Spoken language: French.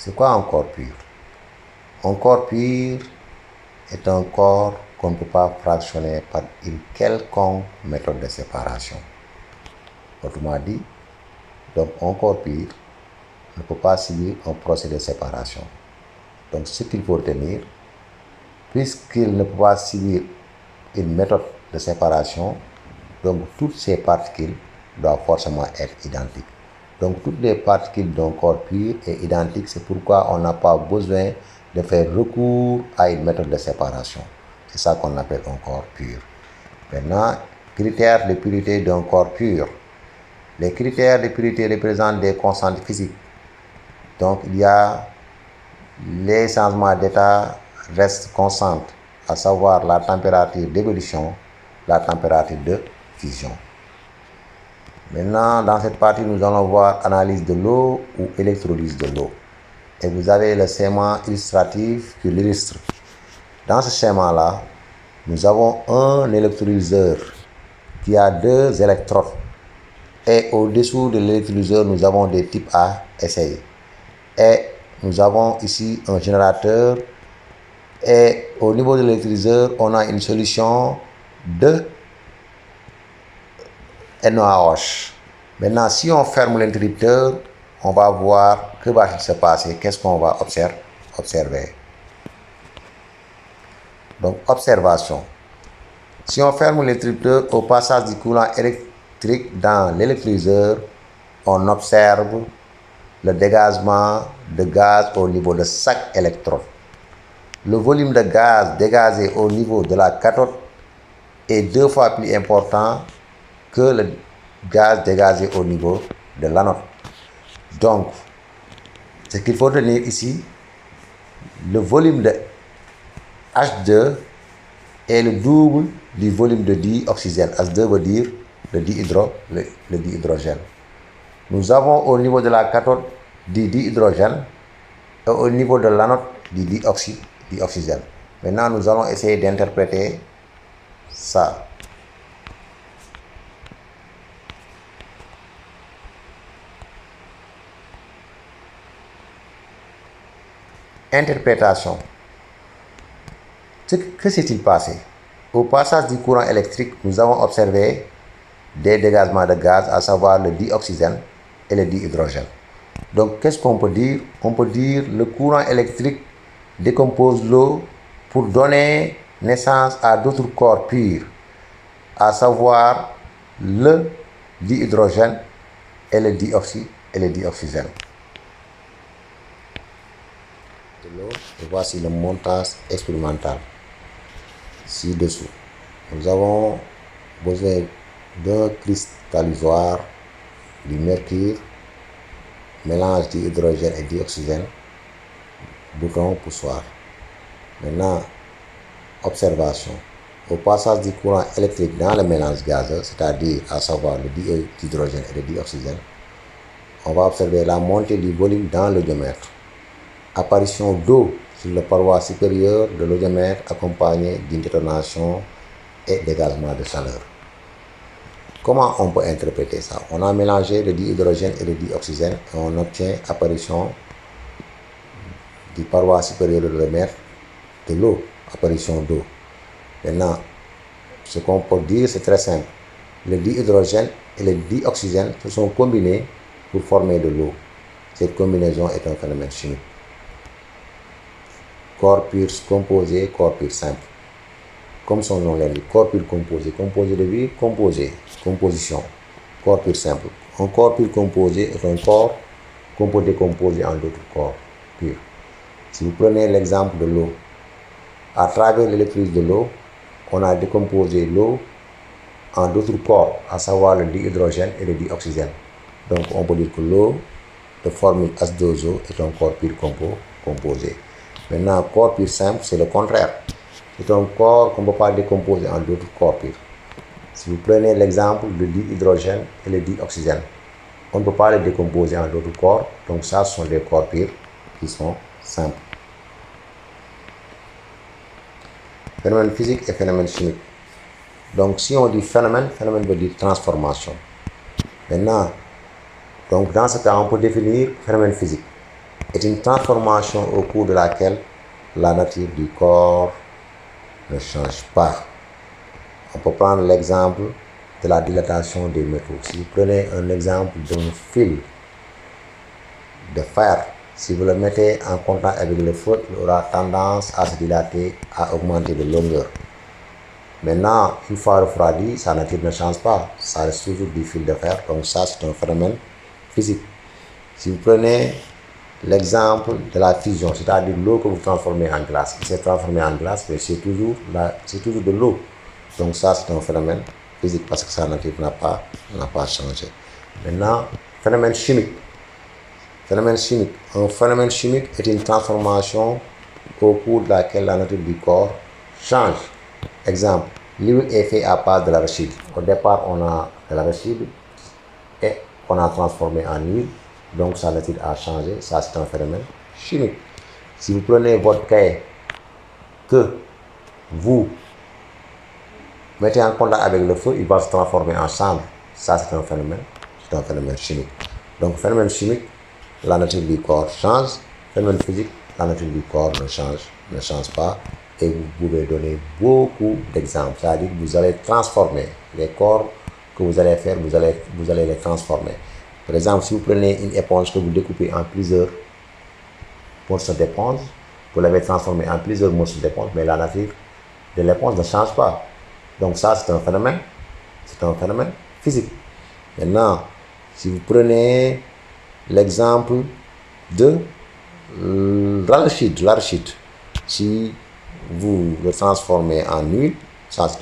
C'est quoi un corps pur? Un corps pur est un corps qu'on ne peut pas fractionner par une quelconque méthode de séparation. Autrement dit, donc un corps pur ne peut pas subir un procédé de séparation. Donc ce qu'il faut retenir, puisqu'il ne peut pas subir une méthode de séparation, donc toutes ces particules doivent forcément être identiques. Donc toutes les particules d'un corps pur est identique, c'est pourquoi on n'a pas besoin de faire recours à une méthode de séparation. C'est ça qu'on appelle un corps pur. Maintenant, critères de pureté d'un corps pur. Les critères de pureté représentent des constantes physiques. Donc il y a les changements d'état restent constantes, à savoir la température d'ébullition, la température de fusion. Maintenant, dans cette partie, nous allons voir analyse de l'eau ou électrolyse de l'eau. Et vous avez le schéma illustratif qui l'illustre. Dans ce schéma-là, nous avons un électrolyseur qui a 2 électrodes. Et au-dessous de l'électrolyseur, nous avons des types A et C. Et nous avons ici un générateur. Et au niveau de l'électrolyseur, on a une solution de NaOH. Maintenant, si on ferme l'interrupteur, on va voir que va-t-il se passer, qu'est-ce qu'on va observer. Donc, observation. Si on ferme l'interrupteur au passage du courant électrique dans l'électrolyseur, on observe le dégagement de gaz au niveau de chaque électrode. Le volume de gaz dégagé au niveau de la cathode est 2 fois plus important que le gaz dégagé au niveau de l'anode. Donc, ce qu'il faut retenir ici, le volume de H2 est le double du volume de dioxygène. H2 veut dire le dihydrogène. Nous avons au niveau de la cathode du dihydrogène et au niveau de l'anode du dioxygène. Maintenant, nous allons essayer d'interpréter ça. Interprétation. Que s'est-il passé? Au passage du courant électrique, nous avons observé des dégagements de gaz, à savoir le dioxygène et le dihydrogène. Donc, qu'est-ce qu'on peut dire? On peut dire que le courant électrique décompose l'eau pour donner naissance à d'autres corps purs, à savoir le dihydrogène et le dioxygène. Et voici le montage expérimental ci-dessous. Nous avons besoin d'un cristallisoire, du mercure, mélange d'hydrogène et dioxygène, bouton poussoir. Maintenant, observation. Au passage du courant électrique dans le mélange gazeux, c'est-à-dire à savoir le dihydrogène et le dioxygène, on va observer la montée du volume dans l'odiomètre. Apparition d'eau sur la paroi supérieure de l'odiomètre accompagnée d'une détonation et dégagement de chaleur. Comment on peut interpréter ça? On a mélangé le dihydrogène et le dioxygène et on obtient apparition du paroi supérieure de l'odiomètre de l'eau, apparition d'eau. Maintenant, ce qu'on peut dire, c'est très simple. Le dihydrogène et le dioxygène se sont combinés pour former de l'eau. Cette combinaison est un phénomène chimique. Corps pur composé, corps pur simple. Comme son nom l'indique, corps pur composé, composé de vie, composition. Corps pur simple. Un corps pur composé est un corps qu'on peut décomposer en d'autres corps purs. Si vous prenez l'exemple de l'eau, à travers l'électrolyse de l'eau, on a décomposé l'eau en d'autres corps, à savoir le dihydrogène et le dioxygène. Donc on peut dire que l'eau de formule H2O est un corps pur composé. Maintenant, corps pur simple, c'est le contraire. C'est un corps qu'on ne peut pas décomposer en d'autres corps purs. Si vous prenez l'exemple du dihydrogène et le dioxygène, on ne peut pas les décomposer en d'autres corps. Donc ça, ce sont des corps purs qui sont simples. Phénomène physique et phénomène chimique. Donc si on dit phénomène, phénomène veut dire transformation. Maintenant, donc dans ce cas, on peut définir phénomène physique. est une transformation au cours de laquelle la nature du corps ne change pas. On peut prendre l'exemple de la dilatation des métaux. Si vous prenez un exemple d'un fil de fer, si vous le mettez en contact avec le feu, il aura tendance à se dilater, à augmenter de longueur. Maintenant, une fois refroidi, sa nature ne change pas. Ça reste toujours du fil de fer. Donc ça, c'est un phénomène physique. Si vous prenez l'exemple de la fusion, c'est-à-dire l'eau que vous transformez en glace. Il s'est transformé en glace, mais c'est toujours de l'eau. Donc ça, c'est un phénomène physique parce que sa nature n'a pas changé. Maintenant, phénomène chimique. Phénomène chimique. Un phénomène chimique est une transformation au cours de laquelle la nature du corps change. Exemple, l'huile est faite à base de l'arachide. Au départ, on a de l'arachide et on a transformé en huile. Donc sa nature a changé. Ça, c'est un phénomène chimique. Si vous prenez votre cahier que vous mettez en contact avec le feu, il va se transformer en cendre. Ça, c'est un phénomène chimique. Donc, phénomène chimique, la nature du corps change. Phénomène physique, la nature du corps ne change pas. Et vous pouvez donner beaucoup d'exemples. C'est-à-dire que vous allez transformer les corps que vous allez faire, vous allez les transformer. Par exemple, si vous prenez une éponge que vous découpez en plusieurs morceaux d'éponge, vous l'avez transformée en plusieurs morceaux d'éponge, mais la nature de l'éponge ne change pas. Donc ça, c'est un phénomène physique. Maintenant, si vous prenez l'exemple de l'arachide, si vous le transformez en huile, ça c'est